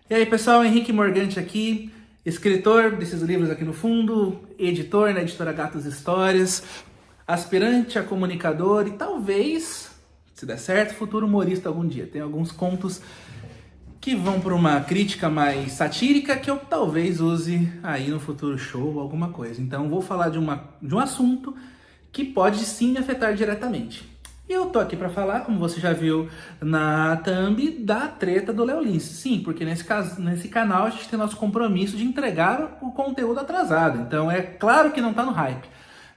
E aí pessoal, Henrique Morgante aqui, escritor desses livros aqui no fundo, editor na editora Gatos Histórias, aspirante a comunicador e talvez, se der certo, futuro humorista algum dia. Tem alguns contos que vão para uma crítica mais satírica que eu talvez use aí no futuro show ou alguma coisa. Então vou falar de um assunto que pode sim me afetar diretamente. E eu tô aqui para falar, como você já viu na thumb, da treta do Léo Lins. Sim, porque nesse canal a gente tem nosso compromisso de entregar o conteúdo atrasado. Então é claro que não tá no hype,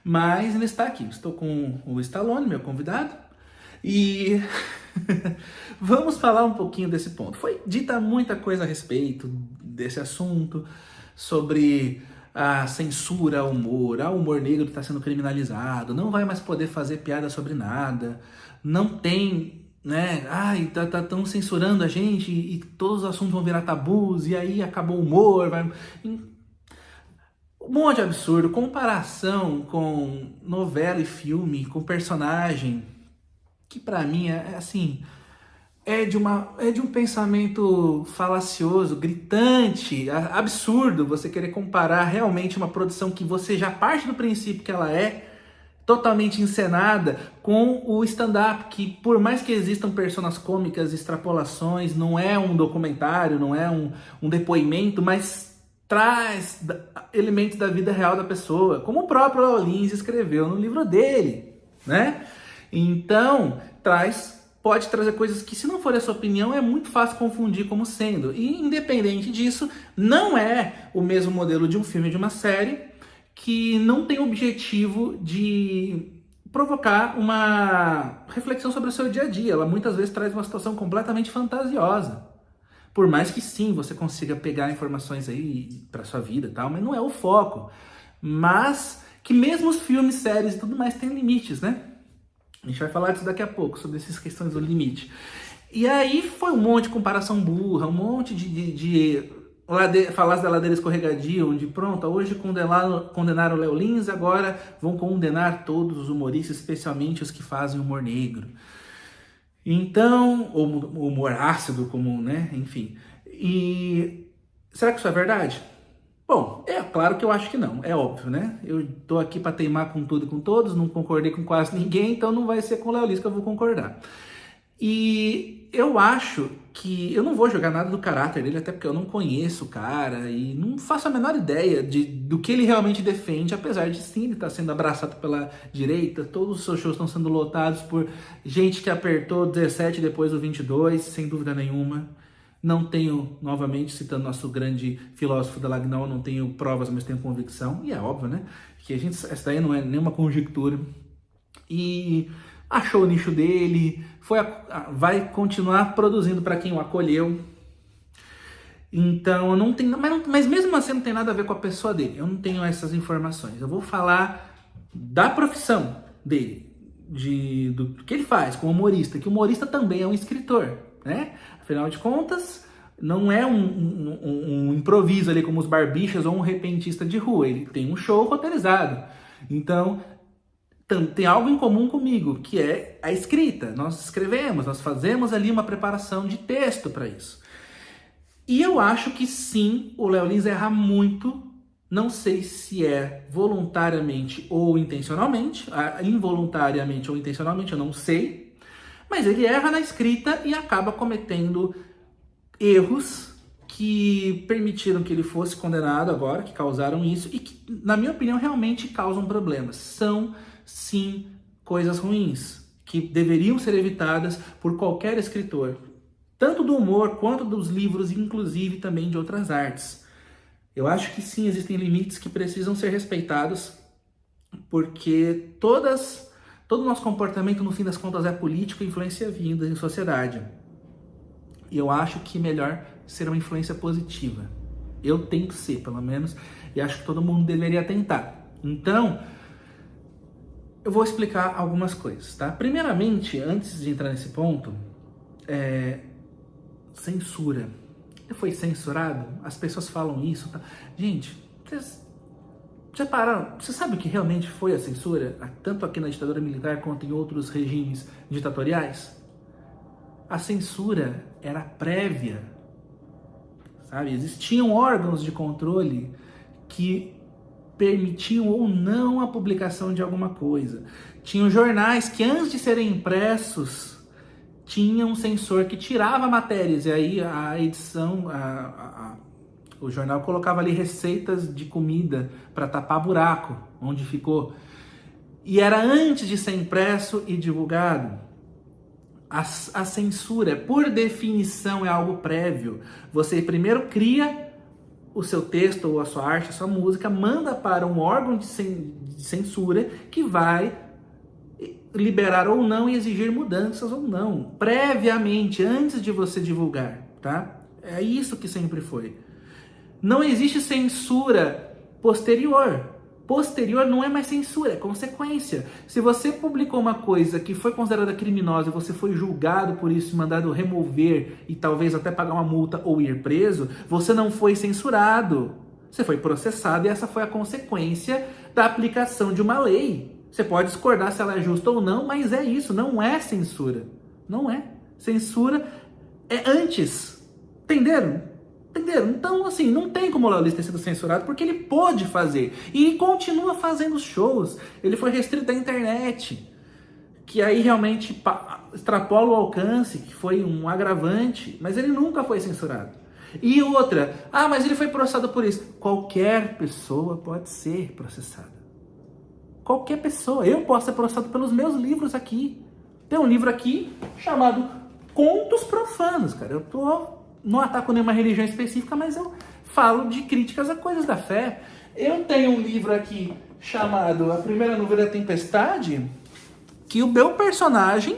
mas ele está aqui. Estou com o Stallone, meu convidado, e vamos falar um pouquinho desse ponto. Foi dita muita coisa a respeito desse assunto, sobre a censura ao humor, o humor negro está sendo criminalizado, não vai mais poder fazer piada sobre nada, não tem, né, tão censurando a gente e todos os assuntos vão virar tabus e aí acabou o humor, um monte de absurdo, comparação com novela e filme, com personagem, que pra mim é assim... É de um pensamento falacioso, gritante, absurdo você querer comparar realmente uma produção que você já parte do princípio que ela é totalmente encenada com o stand-up, que por mais que existam personas cômicas, extrapolações, não é um documentário, não é um depoimento, mas traz elementos da vida real da pessoa, como o próprio Léo Lins escreveu no livro dele, né? Então, pode trazer coisas que, se não for a sua opinião, é muito fácil confundir como sendo. E, independente disso, não é o mesmo modelo de um filme, de uma série, que não tem o objetivo de provocar uma reflexão sobre o seu dia a dia. Ela muitas vezes traz uma situação completamente fantasiosa. Por mais que sim, você consiga pegar informações aí para sua vida e tal, mas não é o foco. Mas que mesmo os filmes, séries e tudo mais têm limites, né? A gente vai falar disso daqui a pouco, sobre essas questões do limite. E aí foi um monte de comparação burra, um monte de falácia da ladeira escorregadia, onde pronto, hoje condenaram o Léo Lins, agora vão condenar todos os humoristas, especialmente os que fazem humor negro. Então, ou humor ácido, como, né, enfim. E será que isso é verdade? Bom, é claro que eu acho que não, é óbvio, né? Eu tô aqui para teimar com tudo e com todos, não concordei com quase ninguém, então não vai ser com o Léo Lins que eu vou concordar. E eu acho que eu não vou jogar nada do caráter dele, até porque eu não conheço o cara e não faço a menor ideia do que ele realmente defende, apesar de sim, ele estar sendo abraçado pela direita, todos os seus shows estão sendo lotados por gente que apertou 17 depois do 22, sem dúvida nenhuma. Não tenho, novamente, citando nosso grande filósofo da Lagnol, não tenho provas, mas tenho convicção. E é óbvio, né? Que essa daí não é nenhuma conjectura. E achou o nicho dele, vai continuar produzindo para quem o acolheu. Então, eu não tenho... Mas mesmo assim, não tem nada a ver com a pessoa dele. Eu não tenho essas informações. Eu vou falar da profissão dele, do que ele faz como humorista, que o humorista também é um escritor, né? Afinal de contas, não é um improviso ali como os barbichas ou um repentista de rua. Ele tem um show roteirizado. Então, tem algo em comum comigo, que é a escrita. Nós escrevemos, nós fazemos ali uma preparação de texto para isso. E eu acho que sim, o Léo Lins erra muito. Não sei se é voluntariamente ou intencionalmente, involuntariamente ou intencionalmente, eu não sei. Mas ele erra na escrita e acaba cometendo erros que permitiram que ele fosse condenado agora, que causaram isso e que, na minha opinião, realmente causam problemas. São, sim, coisas ruins que deveriam ser evitadas por qualquer escritor, tanto do humor quanto dos livros, inclusive também de outras artes. Eu acho que sim, existem limites que precisam ser respeitados, porque todo o nosso comportamento, no fim das contas, é político e influencia a vida em sociedade. E eu acho que melhor ser uma influência positiva. Eu tento ser, pelo menos, e acho que todo mundo deveria tentar. Então, eu vou explicar algumas coisas, tá? Primeiramente, antes de entrar nesse ponto, censura. Ele foi censurado? As pessoas falam isso, tá? Gente, já pararam? Você sabe o que realmente foi a censura? Tanto aqui na ditadura militar quanto em outros regimes ditatoriais? A censura era prévia, sabe? Existiam órgãos de controle que permitiam ou não a publicação de alguma coisa. Tinham jornais que, antes de serem impressos, tinha um censor que tirava matérias, e aí a edição, o jornal colocava ali receitas de comida para tapar buraco, onde ficou. E era antes de ser impresso e divulgado. A censura, por definição, é algo prévio. Você primeiro cria o seu texto, ou a sua arte, a sua música, manda para um órgão de censura que vai liberar ou não e exigir mudanças ou não, previamente, antes de você divulgar, tá? É isso que sempre foi. Não existe censura posterior. Posterior não é mais censura, é consequência. Se você publicou uma coisa que foi considerada criminosa e você foi julgado por isso, mandado remover e talvez até pagar uma multa ou ir preso, você não foi censurado. Você foi processado e essa foi a consequência da aplicação de uma lei. Você pode discordar se ela é justa ou não, mas é isso, não é censura. Não é. Censura é antes. Entenderam? Entenderam? Então, assim, não tem como o Léo Lins ter sido censurado porque ele pôde fazer. E continua fazendo shows. Ele foi restrito da internet. Que aí realmente extrapola o alcance, que foi um agravante. Mas ele nunca foi censurado. E outra, mas ele foi processado por isso. Qualquer pessoa pode ser processada. Qualquer pessoa. Eu posso ser processado pelos meus livros aqui. Tem um livro aqui chamado Contos Profanos, cara. Não ataco nenhuma religião específica, mas eu falo de críticas a coisas da fé. Eu tenho um livro aqui chamado A Primeira Nuvem da Tempestade, que o meu personagem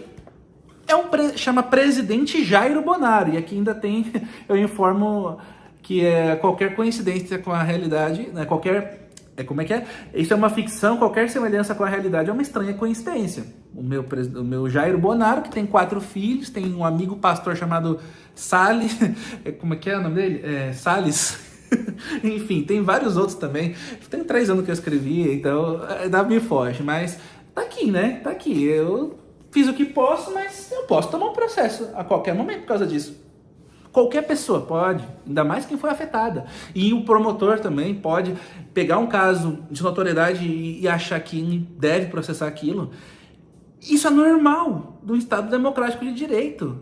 chama Presidente Jairo Bonaro. E aqui ainda tem, eu informo que qualquer coincidência com a realidade, né, como é que é? Isso é uma ficção, qualquer semelhança com a realidade é uma estranha coincidência. O meu Jairo Bonaro, que tem 4 filhos, tem um amigo pastor chamado Salles, como é que é o nome dele? Salles. Enfim, tem vários outros também. Tem 3 anos que eu escrevi, então me foge, mas tá aqui, né? Tá aqui. Eu fiz o que posso, mas eu posso tomar um processo a qualquer momento por causa disso. Qualquer pessoa pode, ainda mais quem foi afetada. E o promotor também pode pegar um caso de notoriedade e achar que deve processar aquilo. Isso é normal do Estado Democrático de Direito.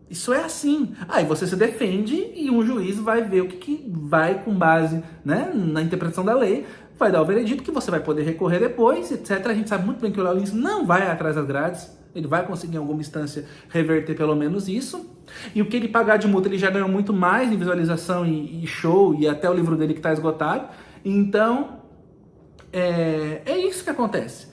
Isso é assim. Aí você se defende e um juiz vai ver o que vai com base, né, na interpretação da lei, vai dar o veredito que você vai poder recorrer depois, etc. A gente sabe muito bem que o Léo Lins não vai atrás das grades. Ele vai conseguir em alguma instância reverter pelo menos isso. E o que ele pagar de multa, ele já ganhou muito mais em visualização e show, e até o livro dele que está esgotado. Então, é isso que acontece.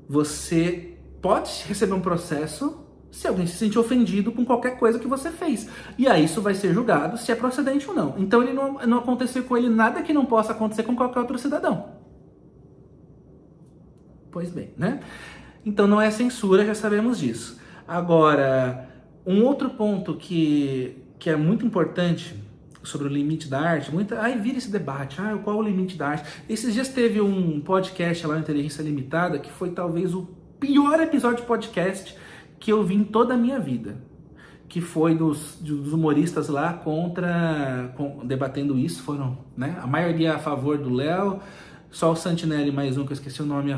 Você pode receber um processo se alguém se sentir ofendido com qualquer coisa que você fez. E aí isso vai ser julgado se é procedente ou não. Então ele não aconteceu com ele nada que não possa acontecer com qualquer outro cidadão. Pois bem, né? Então não é censura, já sabemos disso. Agora, um outro ponto que é muito importante sobre o limite da arte, aí vira esse debate, qual é o limite da arte? Esses dias teve um podcast lá, Inteligência Limitada, que foi talvez o pior episódio de podcast que eu vi em toda a minha vida. Que foi dos humoristas lá debatendo isso, foram, né, a maioria a favor do Léo, só o Santinelli mais um, que eu esqueci o nome,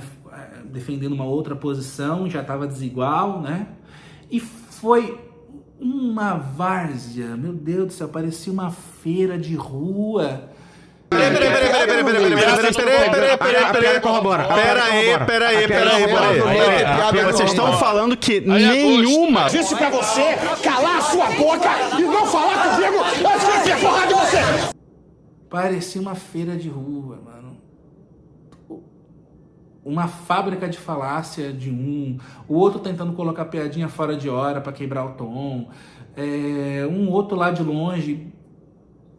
defendendo uma outra posição, já estava desigual, né? E foi uma várzea, meu Deus do céu, parecia uma feira de rua. Peraí, corrobora. Peraí. Vocês estão falando que nenhuma... Disse pra você calar a sua boca e não falar comigo antes de eu enfiar porrada de você! Parecia uma feira de rua, mano. Uma fábrica de falácia de o outro tentando colocar piadinha fora de hora pra quebrar o tom, um outro lá de longe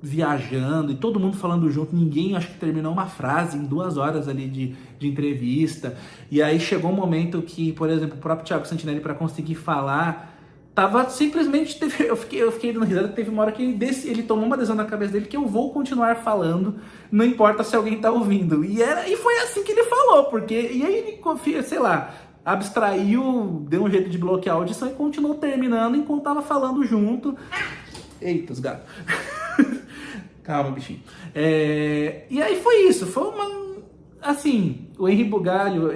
viajando e todo mundo falando junto, ninguém acho que terminou uma frase em 2 horas ali de entrevista. E aí chegou um momento que, por exemplo, o próprio Thiago Santinelli, para conseguir falar, tava simplesmente, eu fiquei dando risada, teve uma hora que ele tomou uma decisão na cabeça dele que eu vou continuar falando, não importa se alguém tá ouvindo. E foi assim que ele falou, e aí ele, sei lá, abstraiu, deu um jeito de bloquear a audição e continuou terminando enquanto tava falando junto. Eita, os gatos. Calma, bichinho. E aí foi isso. Foi uma... Assim, o Henri Bugalho,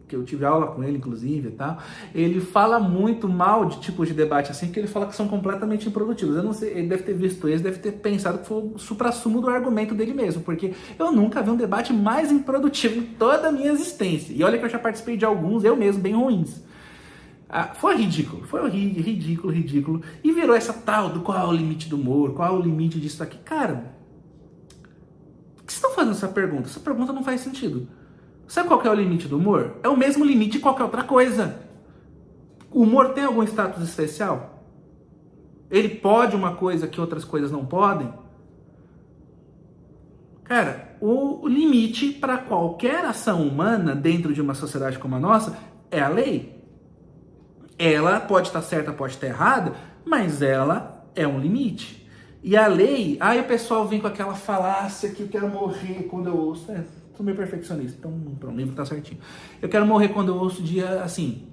que eu tive aula com ele, inclusive, e tal, ele fala muito mal de tipos de debate assim, que ele fala que são completamente improdutivos. Eu não sei, ele deve ter visto esse, deve ter pensado que foi o suprassumo do argumento dele mesmo, porque eu nunca vi um debate mais improdutivo em toda a minha existência. E olha que eu já participei de alguns, eu mesmo, bem ruins. Foi ridículo, ridículo. E virou essa tal do qual é o limite do humor, qual é o limite disso aqui. Cara, por que vocês estão fazendo essa pergunta? Essa pergunta não faz sentido. Sabe qual que é o limite do humor? É o mesmo limite de qualquer outra coisa. O humor tem algum status especial? Ele pode uma coisa que outras coisas não podem? Cara, o limite para qualquer ação humana dentro de uma sociedade como a nossa é a lei. Ela pode estar certa, pode estar errada, mas ela é um limite. E a lei, aí o pessoal vem com aquela falácia que eu quero morrer quando eu ouço. Sou meio perfeccionista, então o livro tá certinho. Eu quero morrer quando eu ouço dia assim.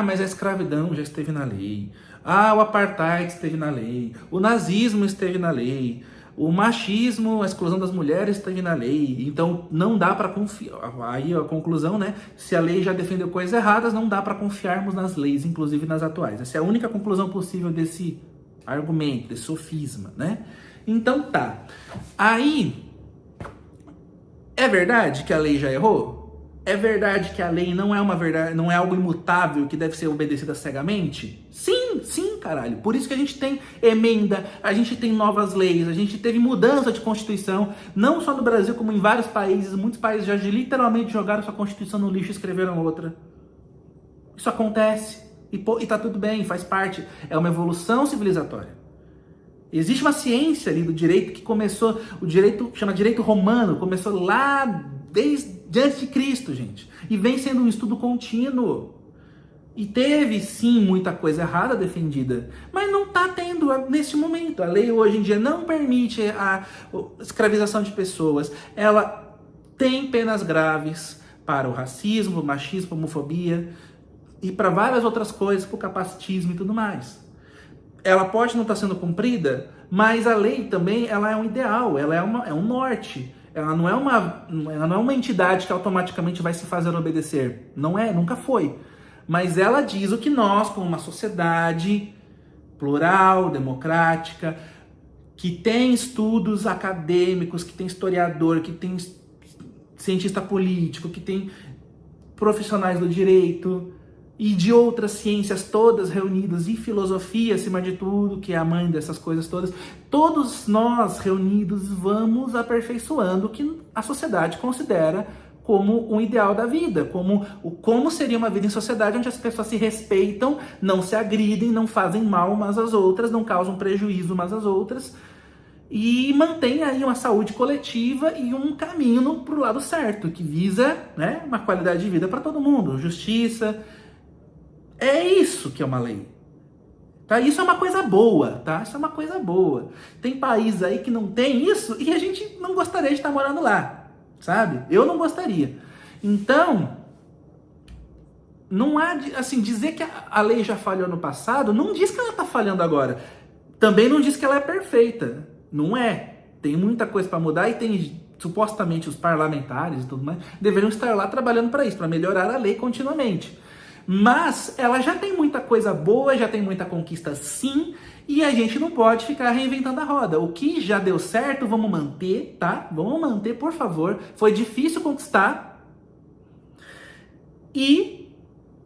Mas a escravidão já esteve na lei. O apartheid esteve na lei. O nazismo esteve na lei. O machismo, a exclusão das mulheres esteve na lei. Então não dá para confiar. Aí a conclusão, né? Se a lei já defendeu coisas erradas, não dá para confiarmos nas leis, inclusive nas atuais. Essa é a única conclusão possível desse argumento, desse sofisma, né? Então tá. Aí, é verdade que a lei já errou? É verdade que a lei não é uma verdade, não é algo imutável que deve ser obedecida cegamente? Sim, caralho. Por isso que a gente tem emenda, a gente tem novas leis, a gente teve mudança de constituição, não só no Brasil, como em vários países. Muitos países já literalmente jogaram sua constituição no lixo e escreveram outra. Isso acontece. E tá tudo bem, faz parte. É uma evolução civilizatória. Existe uma ciência ali do direito que começou, o direito chama direito romano, começou lá desde antes de Cristo, gente. E vem sendo um estudo contínuo. E teve, sim, muita coisa errada defendida, mas não está tendo neste momento. A lei hoje em dia não permite a escravização de pessoas. Ela tem penas graves para o racismo, o machismo, a homofobia e para várias outras coisas, para o capacitismo e tudo mais. Ela pode não estar sendo cumprida, mas a lei também ela é um ideal, ela é um norte. Ela não é uma entidade que automaticamente vai se fazer obedecer. Não é, nunca foi. Mas ela diz o que nós, como uma sociedade plural, democrática, que tem estudos acadêmicos, que tem historiador, que tem cientista político, que tem profissionais do direito e de outras ciências todas reunidas, e filosofia acima de tudo, que é a mãe dessas coisas todas, todos nós reunidos vamos aperfeiçoando o que a sociedade considera como um ideal da vida, como seria uma vida em sociedade onde as pessoas se respeitam, não se agridem, não fazem mal umas às outras, não causam prejuízo umas às outras, e mantém aí uma saúde coletiva e um caminho para o lado certo, que visa, né, uma qualidade de vida para todo mundo, justiça. É isso que é uma lei. Tá? Isso é uma coisa boa, tá? Isso é uma coisa boa. Tem países aí que não tem isso e a gente não gostaria de estar morando lá, sabe? Eu não gostaria. Então, não há, assim, dizer que a lei já falhou no passado, não diz que ela está falhando agora. Também não diz que ela é perfeita. Não é. Tem muita coisa para mudar e tem, supostamente, os parlamentares e tudo mais deveriam estar lá trabalhando para isso, para melhorar a lei continuamente. Mas ela já tem muita coisa boa, já tem muita conquista sim, e a gente não pode ficar reinventando a roda. O que já deu certo, vamos manter, tá? Vamos manter, por favor. Foi difícil conquistar. E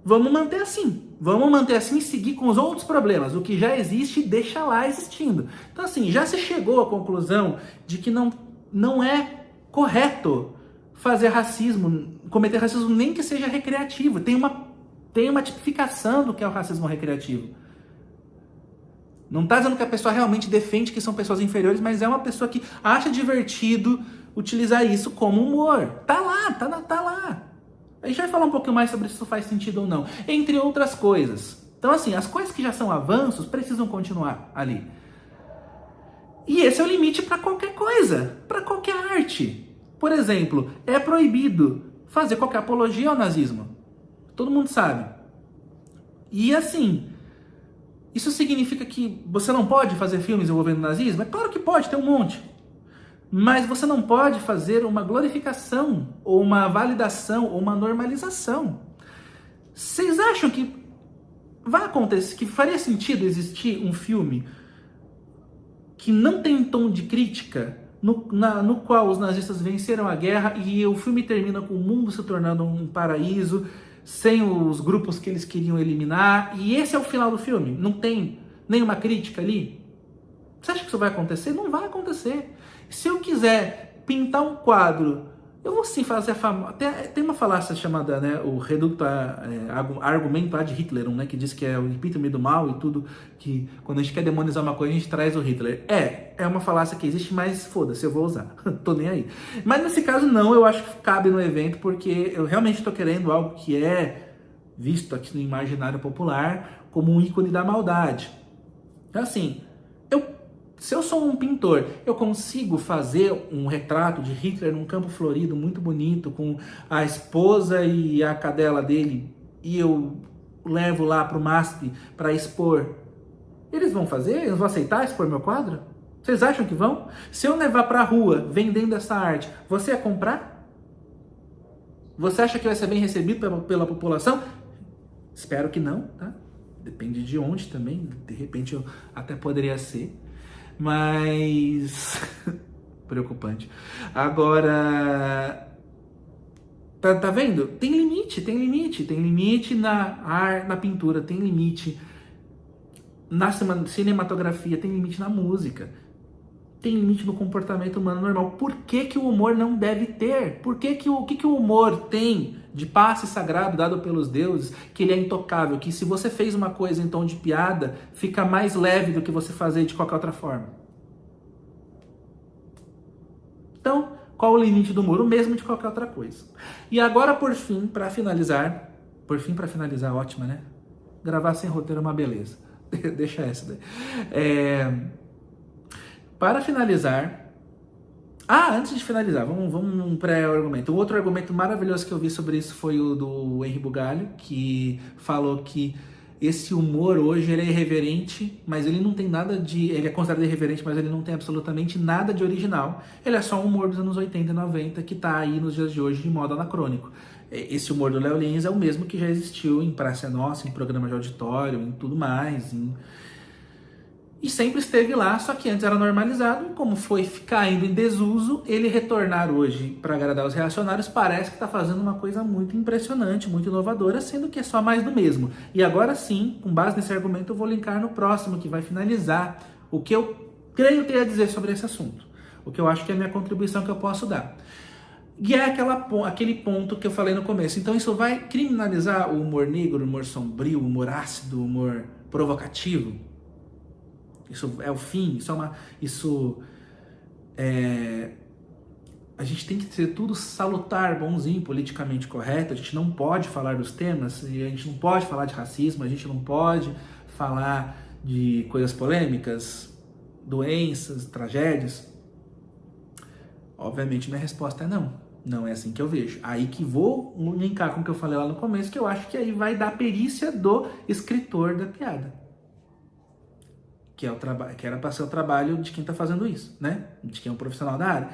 vamos manter assim. Vamos manter assim e seguir com os outros problemas. O que já existe, deixa lá existindo. Então assim, já se chegou à conclusão de que não é correto fazer racismo, cometer racismo nem que seja recreativo. Tem uma tipificação do que é o racismo recreativo. Não está dizendo que a pessoa realmente defende que são pessoas inferiores, mas é uma pessoa que acha divertido utilizar isso como humor. Tá lá. A gente vai falar um pouquinho mais sobre se isso faz sentido ou não, entre outras coisas. Então assim, as coisas que já são avanços precisam continuar ali. E esse é o limite para qualquer coisa, para qualquer arte. Por exemplo, é proibido fazer qualquer apologia ao nazismo. Todo mundo sabe. E assim, Isso significa que você não pode fazer filmes envolvendo nazismo? É claro que pode, tem um monte. Mas você não pode fazer uma glorificação, ou uma validação, ou uma normalização. Vocês acham que vai acontecer, que faria sentido existir um filme que não tem tom de crítica, no qual os nazistas venceram a guerra e o filme termina com o mundo se tornando um paraíso, sem os grupos que eles queriam eliminar, e esse é o final do filme? Não tem nenhuma crítica ali? Você acha que isso vai acontecer? Não vai acontecer. Se eu quiser pintar um quadro, eu vou sim fazer a famosa... Tem uma falácia chamada, né, o reduto argumento ad Hitlerum, né, que diz que é o epítome do mal e tudo, que quando a gente quer demonizar uma coisa, a gente traz o Hitler. É uma falácia que existe, mas foda-se, eu vou usar. Tô nem aí. Mas nesse caso não, eu acho que cabe no evento, porque eu realmente estou querendo algo que é visto aqui no imaginário popular como um ícone da maldade. Então assim, se eu sou um pintor, eu consigo fazer um retrato de Hitler num campo florido, muito bonito, com a esposa e a cadela dele, e eu levo lá para o MASP para expor. Eles vão fazer? Eles vão aceitar expor meu quadro? Vocês acham que vão? Se eu levar para a rua vendendo essa arte, você ia comprar? Você acha que vai ser bem recebido pela população? Espero que não, tá? Depende de onde também, de repente eu até poderia ser. Mas... preocupante. Agora... Tá vendo? Tem limite na pintura, tem limite na cinematografia, tem limite na música, tem limite no comportamento humano normal. Por que que o humor não deve ter? Por que que o humor tem de passe sagrado dado pelos deuses, que ele é intocável, que se você fez uma coisa em tom de piada, fica mais leve do que você fazer de qualquer outra forma? Então, qual o limite do humor? O mesmo de qualquer outra coisa. E agora, por fim, para finalizar, ótima, né? Gravar sem roteiro é uma beleza. Deixa essa daí. Para finalizar... antes de finalizar, vamos num pré-argumento. Um outro argumento maravilhoso que eu vi sobre isso foi o do Henri Bugalho, que falou que esse humor hoje ele é irreverente, mas ele não tem nada de... Ele é considerado irreverente, mas ele não tem absolutamente nada de original. Ele é só um humor dos anos 80 e 90 que tá aí nos dias de hoje de modo anacrônico. Esse humor do Léo Lins é o mesmo que já existiu em Praça é Nossa, em programa de auditório, em tudo mais, e sempre esteve lá, só que antes era normalizado, e como foi caindo em desuso, ele retornar hoje para agradar os reacionários parece que está fazendo uma coisa muito impressionante, muito inovadora, sendo que é só mais do mesmo. E agora sim, com base nesse argumento, eu vou linkar no próximo, que vai finalizar o que eu creio ter a dizer sobre esse assunto, o que eu acho que é a minha contribuição que eu posso dar. E é aquele ponto que eu falei no começo. Então isso vai criminalizar o humor negro, o humor sombrio, o humor ácido, o humor provocativo? Isso é o fim? A gente tem que ser tudo salutar, bonzinho, politicamente correto. A gente não pode falar dos temas, a gente não pode falar de racismo, a gente não pode falar de coisas polêmicas, doenças, tragédias. Obviamente minha resposta é não. Não é assim que eu vejo. Aí que vou linkar com o que eu falei lá no começo, que eu acho que aí vai dar a perícia do escritor da piada. Que era para ser o trabalho de quem está fazendo isso, né? De quem é um profissional da área.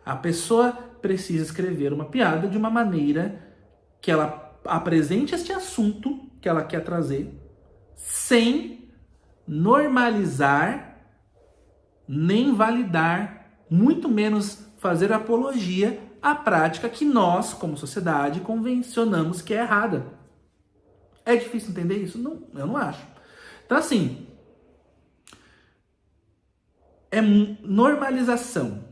A pessoa precisa escrever uma piada de uma maneira que ela apresente este assunto que ela quer trazer, sem normalizar, nem validar, muito menos fazer apologia à prática que nós, como sociedade, convencionamos que é errada. É difícil entender isso? Não, eu não acho. Então, assim... é normalização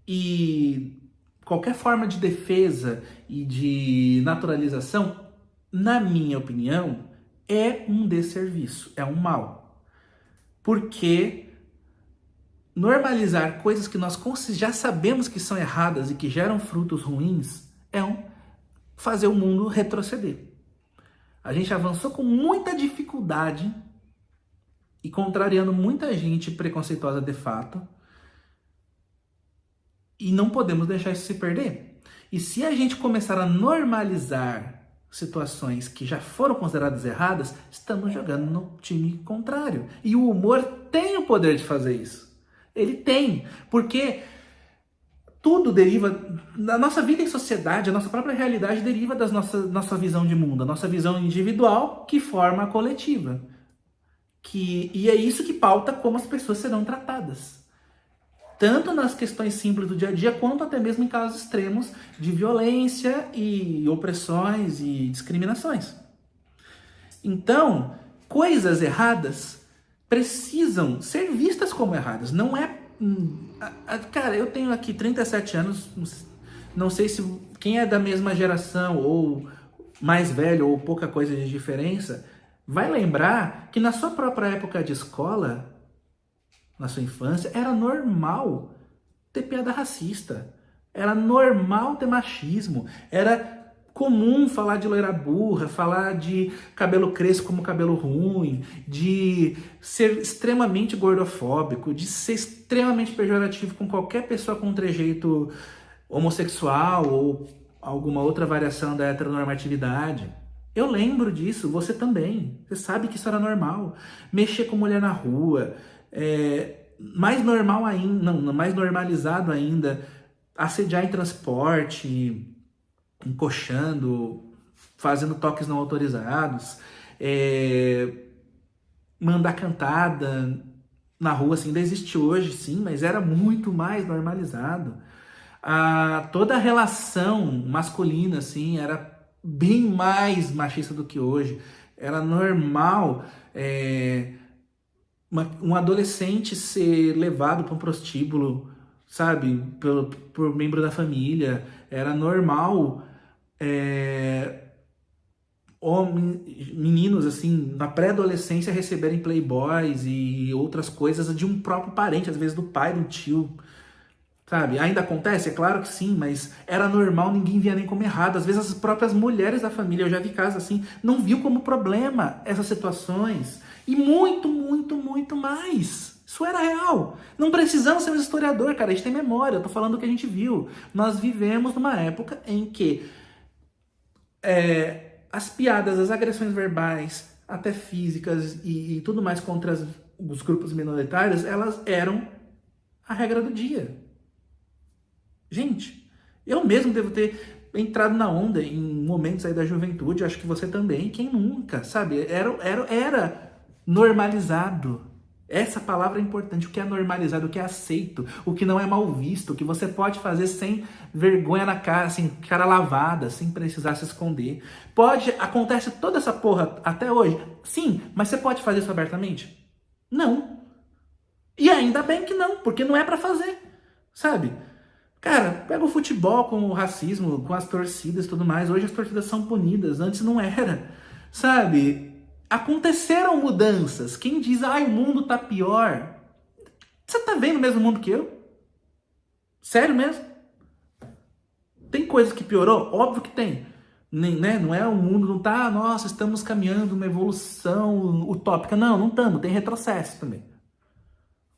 e qualquer forma de defesa e de naturalização, na minha opinião, é um desserviço, é um mal. Porque normalizar coisas que nós já sabemos que são erradas e que geram frutos ruins é fazer o mundo retroceder. A gente avançou com muita dificuldade e contrariando muita gente preconceituosa de fato, e não podemos deixar isso se perder. E se a gente começar a normalizar situações que já foram consideradas erradas, estamos jogando no time contrário. E o humor tem o poder de fazer isso. Ele tem, porque tudo deriva, da nossa vida em sociedade, a nossa própria realidade deriva da nossa visão de mundo, a nossa visão individual que forma a coletiva. E é isso que pauta como as pessoas serão tratadas. Tanto nas questões simples do dia a dia, quanto até mesmo em casos extremos de violência e opressões e discriminações. Então, coisas erradas precisam ser vistas como erradas. Não é... Cara, eu tenho aqui 37 anos, não sei se quem é da mesma geração, ou mais velho, ou pouca coisa de diferença, vai lembrar que na sua própria época de escola, na sua infância, era normal ter piada racista. Era normal ter machismo. Era comum falar de loira burra, falar de cabelo crespo como cabelo ruim, de ser extremamente gordofóbico, de ser extremamente pejorativo com qualquer pessoa com um trejeito homossexual ou alguma outra variação da heteronormatividade. Eu lembro disso, você também. Você sabe que isso era normal. Mexer com mulher na rua... mais normal ainda, não, mais normalizado ainda, assediar em transporte, encoxando, fazendo toques não autorizados, mandar cantada na rua, assim, ainda existe hoje, sim, mas era muito mais normalizado. Toda a relação masculina, assim, era bem mais machista do que hoje. Era normal... um adolescente ser levado para um prostíbulo, sabe, por membro da família. Era normal meninos, assim, na pré-adolescência receberem playboys e outras coisas de um próprio parente, às vezes do pai, do tio, sabe? Ainda acontece? É claro que sim, mas era normal, ninguém via nem como errado. Às vezes as próprias mulheres da família, eu já vi casos assim, não viu como problema essas situações. E muito, muito, muito mais. Isso era real. Não precisamos ser um historiador, cara. A gente tem memória. Eu tô falando do que a gente viu. Nós vivemos numa época em que as piadas, as agressões verbais, até físicas e tudo mais contra os grupos minoritários, elas eram a regra do dia. Gente, eu mesmo devo ter entrado na onda em momentos aí da juventude. Acho que você também. Quem nunca, sabe? Era normalizado. Essa palavra é importante. O que é normalizado, o que é aceito, o que não é mal visto, o que você pode fazer sem vergonha na cara, assim, cara lavada, sem precisar se esconder. Acontece toda essa porra até hoje? Sim, mas você pode fazer isso abertamente? Não. E ainda bem que não, porque não é pra fazer, sabe? Cara, pega o futebol com o racismo, com as torcidas e tudo mais. Hoje as torcidas são punidas, antes não era, sabe? Aconteceram mudanças. Quem diz, o mundo tá pior. Você tá vendo o mesmo mundo que eu? Sério mesmo? Tem coisas que piorou? Óbvio que tem. Né? Não é o mundo, não tá, nossa, estamos caminhando uma evolução utópica. Não estamos, tem retrocesso também.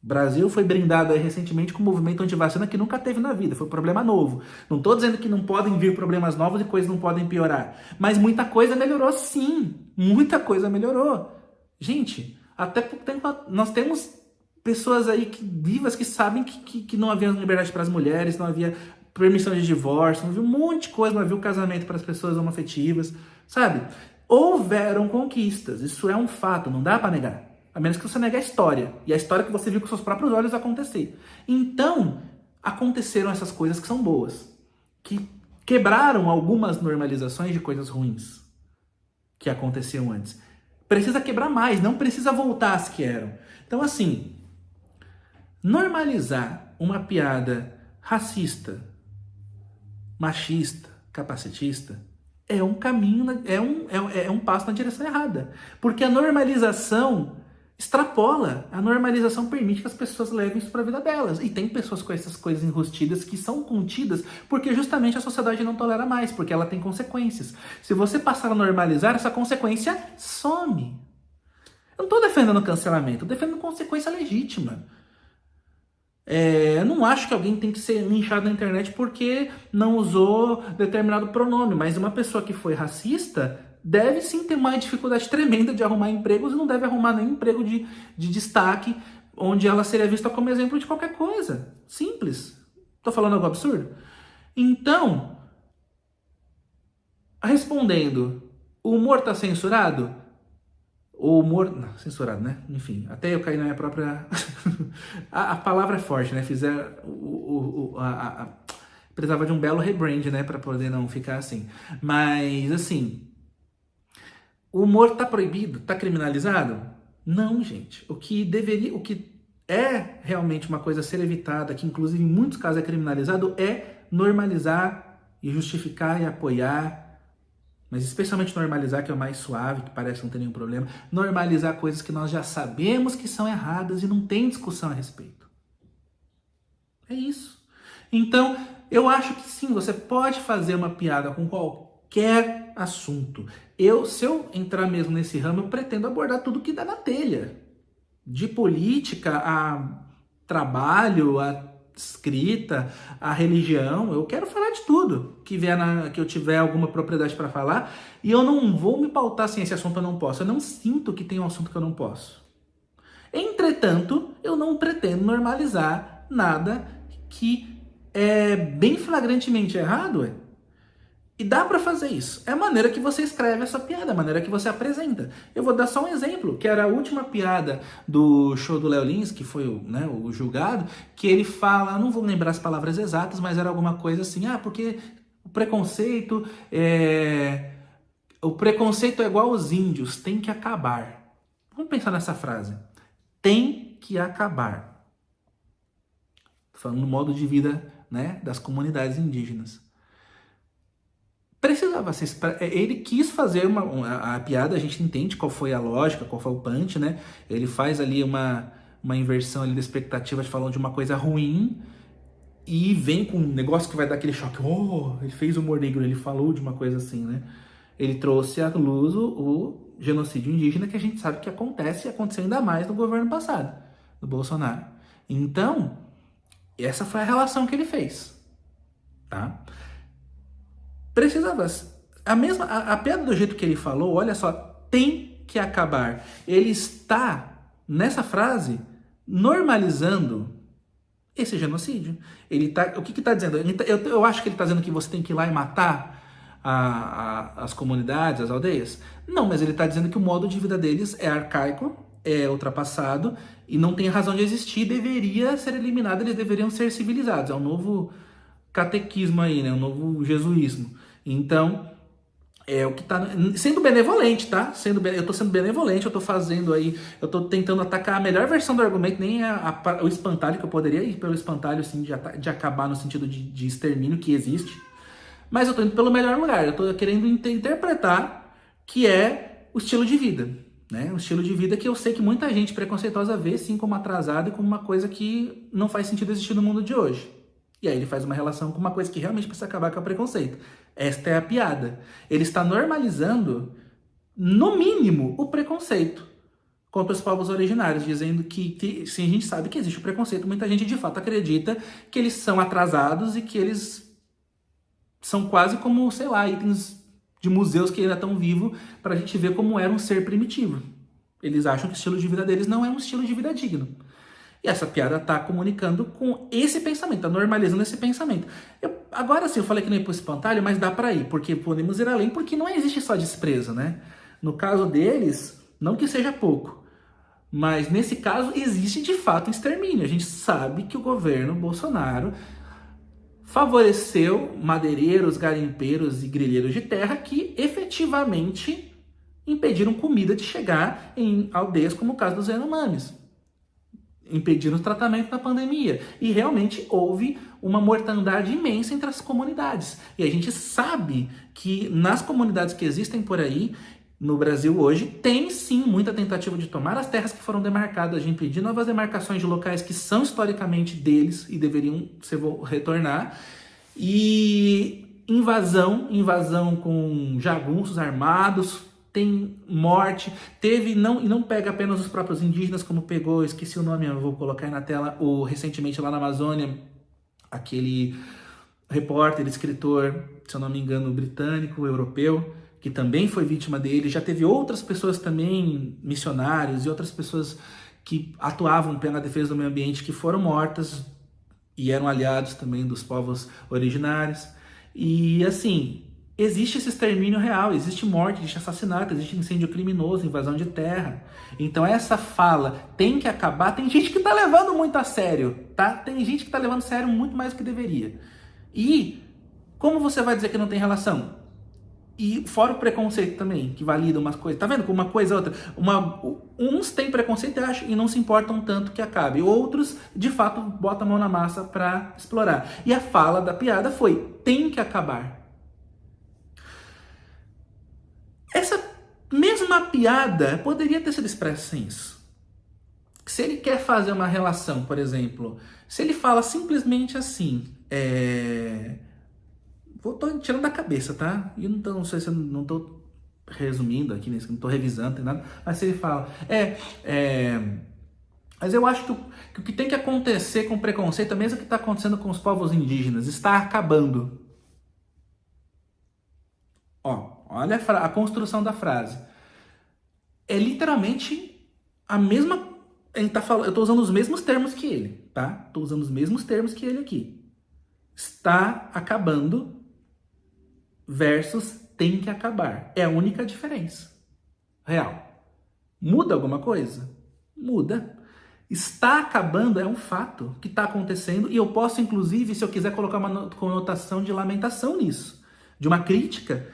O Brasil foi brindado aí recentemente com um movimento antivacina que nunca teve na vida. Foi um problema novo. Não estou dizendo que não podem vir problemas novos e coisas não podem piorar. Mas muita coisa melhorou, sim. Muita coisa melhorou. Gente, até pouco tempo nós temos pessoas aí vivas que sabem que não havia liberdade para as mulheres, não havia permissão de divórcio, não havia um monte de coisa, não havia o casamento para as pessoas homoafetivas, sabe? Houveram conquistas. Isso é um fato, não dá para negar. A menos que você negue a história. E a história que você viu com seus próprios olhos acontecer. Então, aconteceram essas coisas que são boas. Que quebraram algumas normalizações de coisas ruins que aconteciam antes. Precisa quebrar mais, não precisa voltar às que eram. Então, assim, normalizar uma piada racista, machista, capacitista, é um caminho, é um passo na direção errada. Porque a normalização extrapola. A normalização permite que as pessoas levem isso para a vida delas. E tem pessoas com essas coisas enrustidas que são contidas porque justamente a sociedade não tolera mais, porque ela tem consequências. Se você passar a normalizar, essa consequência some. Eu não estou defendendo cancelamento, eu estou defendendo consequência legítima. Eu não acho que alguém tem que ser linchado na internet porque não usou determinado pronome, mas uma pessoa que foi racista deve sim ter uma dificuldade tremenda de arrumar empregos e não deve arrumar nenhum emprego de destaque onde ela seria vista como exemplo de qualquer coisa. Simples. Tô falando algo absurdo? Então, respondendo, o humor tá censurado? O humor... Não, censurado, né? Enfim, até eu caí na minha própria... a palavra é forte, né? Precisava de um belo rebrand, né? Pra poder não ficar assim. Mas, assim... O humor tá proibido? Tá criminalizado? Não, gente. O que é realmente uma coisa a ser evitada, que inclusive em muitos casos é criminalizado, é normalizar e justificar e apoiar, mas especialmente normalizar, que é o mais suave, que parece não ter nenhum problema, normalizar coisas que nós já sabemos que são erradas e não tem discussão a respeito. É isso. Então, eu acho que sim, você pode fazer uma piada com qualquer assunto. Se eu entrar mesmo nesse ramo, eu pretendo abordar tudo que dá na telha. De política a trabalho, a escrita, a religião, eu quero falar de tudo que eu tiver alguma propriedade para falar, e eu não vou me pautar assim, esse assunto eu não posso. Eu não sinto que tem um assunto que eu não posso. Entretanto, eu não pretendo normalizar nada que é bem flagrantemente errado, E dá pra fazer isso. É a maneira que você escreve essa piada, a maneira que você apresenta. Eu vou dar só um exemplo, que era a última piada do show do Léo Lins, que foi o julgado, que ele fala, não vou lembrar as palavras exatas, mas era alguma coisa assim, porque o preconceito é igual aos índios, tem que acabar. Vamos pensar nessa frase. Tem que acabar. Tô falando no modo de vida, né, das comunidades indígenas. Ele quis fazer a piada, a gente entende qual foi a lógica, qual foi o punch, né? Ele faz ali uma inversão ali da expectativa, falando de uma coisa ruim e vem com um negócio que vai dar aquele choque. Ele fez humor negro, ele falou de uma coisa assim, né? Ele trouxe à luz o genocídio indígena, que a gente sabe que acontece e aconteceu ainda mais no governo passado, do Bolsonaro. Então, essa foi a relação que ele fez, tá? Precisava... A piada do jeito que ele falou, olha só, tem que acabar. Ele está, nessa frase, normalizando esse genocídio. O que está dizendo? Eu acho que ele está dizendo que você tem que ir lá e matar as comunidades, as aldeias. Não, mas ele está dizendo que o modo de vida deles é arcaico, é ultrapassado e não tem razão de existir, deveria ser eliminado, eles deveriam ser civilizados. É um novo catequismo aí, né? Um novo jesuísmo. Então, o que tá sendo benevolente, tá? Eu tô sendo benevolente, eu tô fazendo aí, eu tô tentando atacar a melhor versão do argumento, nem o espantalho, que eu poderia ir pelo espantalho, assim, de acabar no sentido de extermínio que existe. Mas eu tô indo pelo melhor lugar, eu tô querendo interpretar que é o estilo de vida, né? Um estilo de vida que eu sei que muita gente preconceituosa vê, sim, como atrasado e como uma coisa que não faz sentido existir no mundo de hoje. E aí ele faz uma relação com uma coisa que realmente precisa acabar, que é o preconceito. Esta é a piada. Ele está normalizando, no mínimo, o preconceito contra os povos originários, dizendo que sim, a gente sabe que existe o preconceito, muita gente de fato acredita que eles são atrasados e que eles são quase como, sei lá, itens de museus que ainda estão vivos para a gente ver como era um ser primitivo. Eles acham que o estilo de vida deles não é um estilo de vida digno. E essa piada está comunicando com esse pensamento, está normalizando esse pensamento. Agora sim, eu falei que não ia para o espantalho, mas dá para ir, porque podemos ir além, porque não existe só desprezo, né? No caso deles, não que seja pouco, mas nesse caso existe de fato um extermínio. A gente sabe que o governo Bolsonaro favoreceu madeireiros, garimpeiros e grileiros de terra que efetivamente impediram comida de chegar em aldeias como o caso dos Yanomamis. Impediram o tratamento da pandemia. E realmente houve uma mortandade imensa entre as comunidades. E a gente sabe que nas comunidades que existem por aí, no Brasil hoje, tem sim muita tentativa de tomar as terras que foram demarcadas, de impedir novas demarcações de locais que são historicamente deles e deveriam retornar. E invasão com jagunços armados, tem morte, teve, não pega apenas os próprios indígenas, como pegou, esqueci o nome, eu vou colocar aí na tela, recentemente lá na Amazônia, aquele repórter, escritor, se eu não me engano, britânico, europeu, que também foi vítima dele. Já teve outras pessoas também, missionários e outras pessoas que atuavam pela defesa do meio ambiente, que foram mortas e eram aliados também dos povos originários. E assim, existe esse extermínio real, existe morte, existe assassinato, existe incêndio criminoso, invasão de terra. Então essa fala tem que acabar. Tem gente que tá levando muito a sério, tá? Tem gente que tá levando a sério muito mais do que deveria. E como você vai dizer que não tem relação? E fora o preconceito também, que valida umas coisas. Tá vendo? Com uma coisa ou outra. Uns têm preconceito e não se importam tanto que acabe. Outros, de fato, botam a mão na massa pra explorar. E a fala da piada foi, tem que acabar. Essa mesma piada poderia ter sido expressa sem isso. Se ele quer fazer uma relação, por exemplo, se ele fala simplesmente assim, tô tirando da cabeça, tá? E não sei se eu não tô resumindo aqui, não tô revisando, nem nada, mas se ele fala, mas eu acho que o que tem que acontecer com o preconceito é mesmo o que está acontecendo com os povos indígenas, está acabando. Olha a construção da frase. É literalmente a mesma... eu tô usando os mesmos termos que ele, tá? Tô usando os mesmos termos que ele aqui. Está acabando versus tem que acabar. É a única diferença real. Muda alguma coisa? Muda. Está acabando é um fato que está acontecendo e eu posso, inclusive, se eu quiser colocar uma conotação de lamentação nisso, de uma crítica,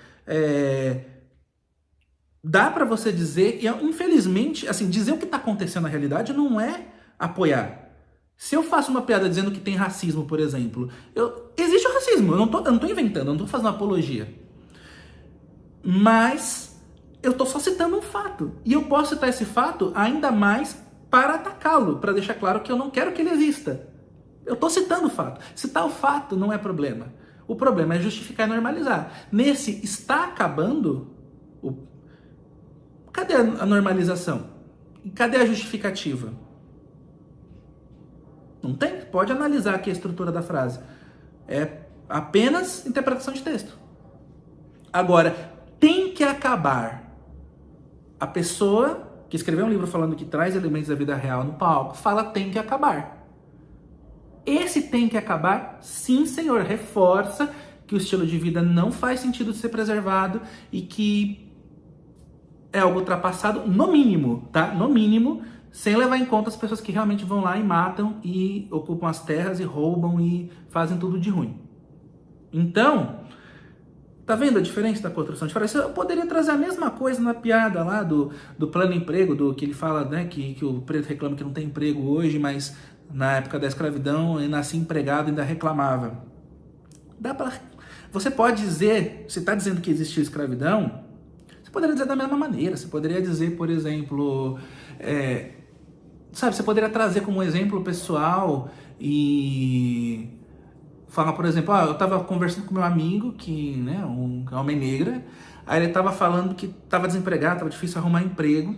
dá para você dizer, e infelizmente, assim, dizer o que está acontecendo na realidade não é apoiar. Se eu faço uma piada dizendo que tem racismo, por exemplo, existe o racismo, eu não tô inventando, eu não tô fazendo apologia. Mas eu tô só citando um fato. E eu posso citar esse fato ainda mais para atacá-lo, para deixar claro que eu não quero que ele exista. Eu tô citando o fato. Citar o fato não é problema. O problema é justificar e normalizar. Nesse está acabando, cadê a normalização? Cadê a justificativa? Não tem? Pode analisar aqui a estrutura da frase. É apenas interpretação de texto. Agora, tem que acabar. A pessoa que escreveu um livro falando que traz elementos da vida real no palco, fala tem que acabar. Esse tem que acabar, sim, senhor, reforça que o estilo de vida não faz sentido de ser preservado e que é algo ultrapassado, no mínimo, tá? No mínimo, sem levar em conta as pessoas que realmente vão lá e matam e ocupam as terras e roubam e fazem tudo de ruim. Então, tá vendo a diferença da construção de frase? Eu poderia trazer a mesma coisa na piada lá do plano emprego, do que ele fala, né, que o preto reclama que não tem emprego hoje, mas na época da escravidão ele nascia empregado e ainda reclamava. Você pode dizer, se está dizendo que existiu escravidão, você poderia dizer da mesma maneira. Você poderia dizer, por exemplo, você poderia trazer como exemplo pessoal e falar, por exemplo, eu estava conversando com meu amigo, que, né, um homem negra, aí ele estava falando que estava desempregado, estava difícil arrumar emprego.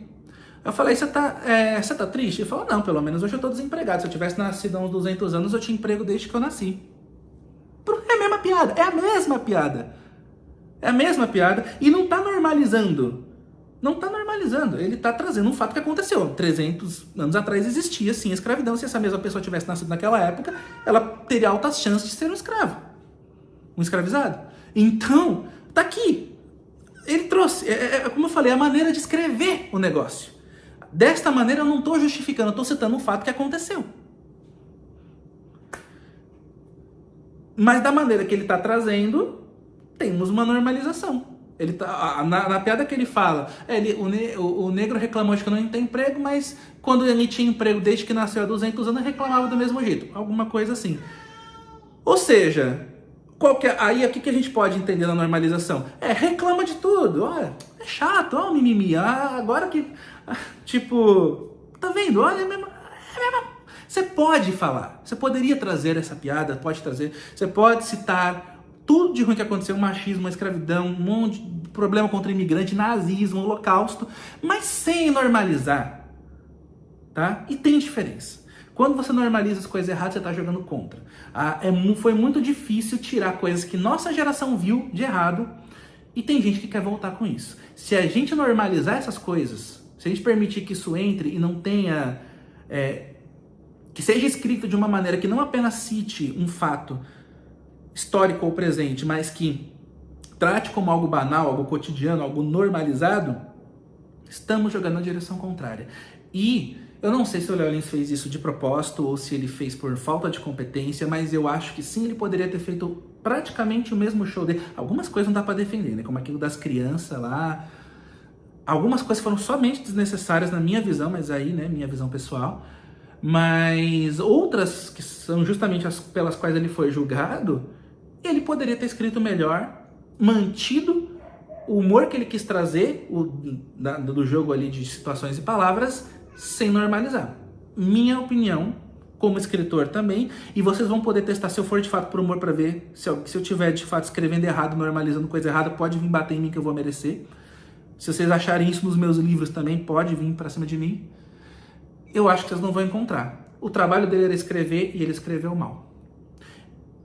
Eu falei, você tá triste? Ele falou, não, pelo menos hoje eu estou desempregado. Se eu tivesse nascido há uns 200 anos, eu tinha emprego desde que eu nasci. É a mesma piada, é a mesma piada. É a mesma piada e não está normalizando. Não está normalizando, ele está trazendo um fato que aconteceu. 300 anos atrás existia sim a escravidão. Se essa mesma pessoa tivesse nascido naquela época, ela teria altas chances de ser um escravo, um escravizado. Então, tá aqui. Ele trouxe, como eu falei, a maneira de escrever o negócio. Desta maneira eu não estou justificando, eu estou citando um fato que aconteceu. Mas da maneira que ele está trazendo, temos uma normalização. Ele tá, na piada que ele fala, o negro reclamou de que não tem emprego, mas quando ele tinha emprego desde que nasceu há 200 anos, ele reclamava do mesmo jeito. Alguma coisa assim. Ou seja, aí o que a gente pode entender na normalização? Reclama de tudo. Olha, é chato, ó, mimimi. Agora que, tipo, tá vendo? Olha, você pode falar. Você poderia trazer essa piada, pode trazer. Você pode citar tudo de ruim que aconteceu, machismo, escravidão, um monte de problema contra imigrante, nazismo, holocausto, mas sem normalizar, tá? E tem diferença. Quando você normaliza as coisas erradas, você está jogando contra. Foi muito difícil tirar coisas que nossa geração viu de errado e tem gente que quer voltar com isso. Se a gente normalizar essas coisas, se a gente permitir que isso entre e não tenha... que seja escrito de uma maneira que não apenas cite um fato histórico ou presente, mas que trate como algo banal, algo cotidiano, algo normalizado, estamos jogando na direção contrária. E eu não sei se o Léo Lins fez isso de propósito ou se ele fez por falta de competência, mas eu acho que sim, ele poderia ter feito praticamente o mesmo show dele. Algumas coisas não dá pra defender, né? Como aquilo das crianças lá. Algumas coisas foram somente desnecessárias na minha visão, mas aí, né, minha visão pessoal. Mas outras, que são justamente as pelas quais ele foi julgado, ele poderia ter escrito melhor, mantido o humor que ele quis trazer do jogo ali de situações e palavras, sem normalizar. Minha opinião, como escritor também, e vocês vão poder testar se eu for de fato por humor para ver se eu tiver de fato escrevendo errado, normalizando coisa errada, pode vir bater em mim que eu vou merecer. Se vocês acharem isso nos meus livros também, pode vir para cima de mim. Eu acho que vocês não vão encontrar. O trabalho dele era escrever e ele escreveu mal.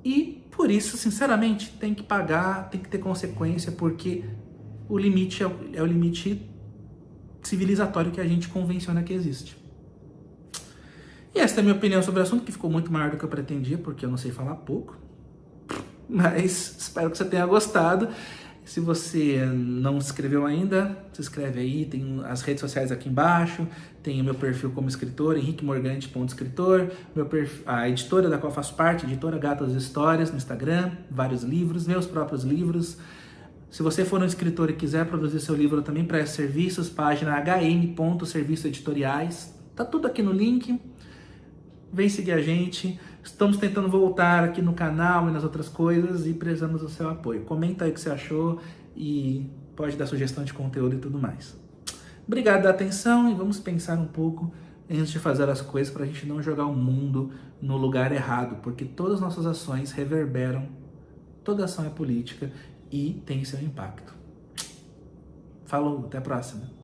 E por isso, sinceramente, tem que pagar, tem que ter consequência, porque o limite é o limite civilizatório que a gente convenciona que existe. E essa é a minha opinião sobre o assunto, que ficou muito maior do que eu pretendia, porque eu não sei falar pouco. Mas espero que você tenha gostado. Se você não se inscreveu ainda, se inscreve aí, tem as redes sociais aqui embaixo, tem o meu perfil como escritor, henriquemorgante.escritor, a editora da qual faço parte, editora Gatas Histórias, no Instagram, vários livros, meus próprios livros. Se você for um escritor e quiser produzir seu livro, eu também presto serviços, página hm.serviçoeditoriais, tá tudo aqui no link. Vem seguir a gente. Estamos tentando voltar aqui no canal e nas outras coisas e precisamos do seu apoio. Comenta aí o que você achou e pode dar sugestão de conteúdo e tudo mais. Obrigado pela atenção e vamos pensar um pouco antes de fazer as coisas para a gente não jogar o mundo no lugar errado, porque todas as nossas ações reverberam, toda ação é política e tem seu impacto. Falou, até a próxima.